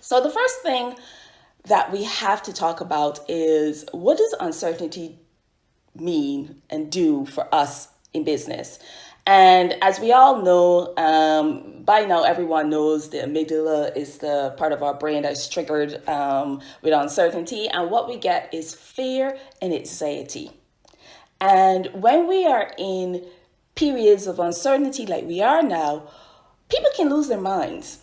So the first thing that we have to talk about is, what does uncertainty mean and do for us in business? And as we all know, by now everyone knows the amygdala is the part of our brain that's triggered with uncertainty. And what we get is fear and anxiety. And when we are in periods of uncertainty like we are now, people can lose their minds.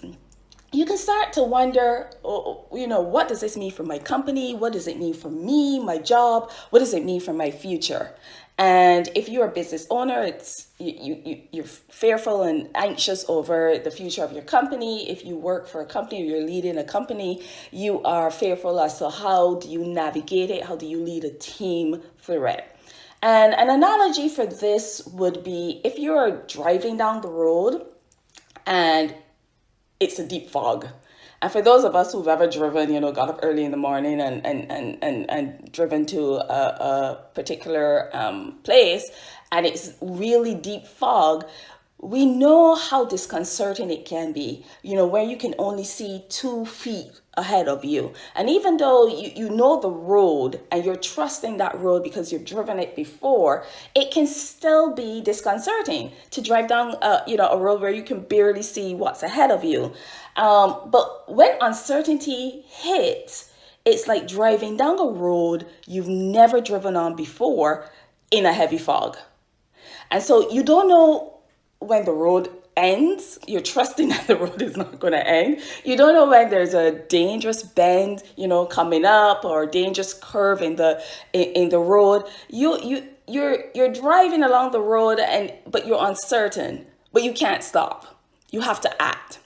You can start to wonder, what does this mean for my company? What does it mean for me, my job? What does it mean for my future? And if you're a business owner, you're fearful and anxious over the future of your company. If you work for a company or you're leading a company, you are fearful as to how do you navigate it? How do you lead a team through it? And an analogy for this would be if you're driving down the road and it's a deep fog. And for those of us who've ever driven, got up early in the morning and driven to a particular place, and it's really deep fog, we know how disconcerting it can be, where you can only see 2 feet ahead of you. And even though you know the road and you're trusting that road because you've driven it before, it can still be disconcerting to drive down a road where you can barely see what's ahead of you. But when uncertainty hits, it's like driving down a road you've never driven on before in a heavy fog. And so you don't know when the road ends. You're trusting that the road is not going to end. You don't know when there's a dangerous bend, coming up, or a dangerous curve in the road. You're driving along the road, but you're uncertain, but you can't stop. You have to act.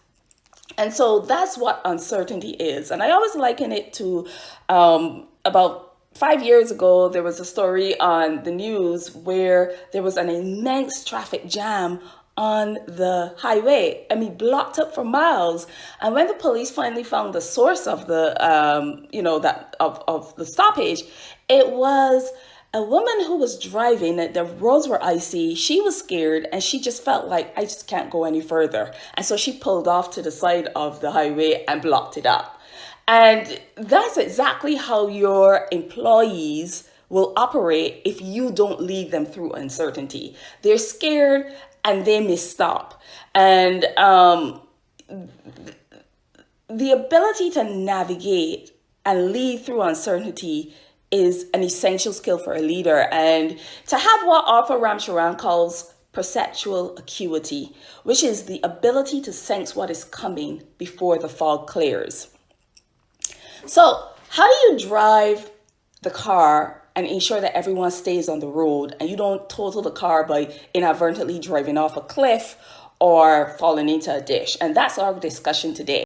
And so that's what uncertainty is. And I always liken it to about 5 years ago, there was a story on the news where there was an immense traffic jam on the highway. Blocked up for miles. And when the police finally found the source of the, of the stoppage, it was a woman who was driving. The roads were icy. She was scared, and she just felt like, I just can't go any further. And so she pulled off to the side of the highway and blocked it up. And that's exactly how your employees will operate if you don't lead them through uncertainty. They're scared and they may stop. And the ability to navigate and lead through uncertainty is an essential skill for a leader. And to have what Arthur Ramcharan calls perceptual acuity, which is the ability to sense what is coming before the fog clears. So how do you drive the car and ensure that everyone stays on the road and you don't total the car by inadvertently driving off a cliff or falling into a ditch? And that's our discussion today.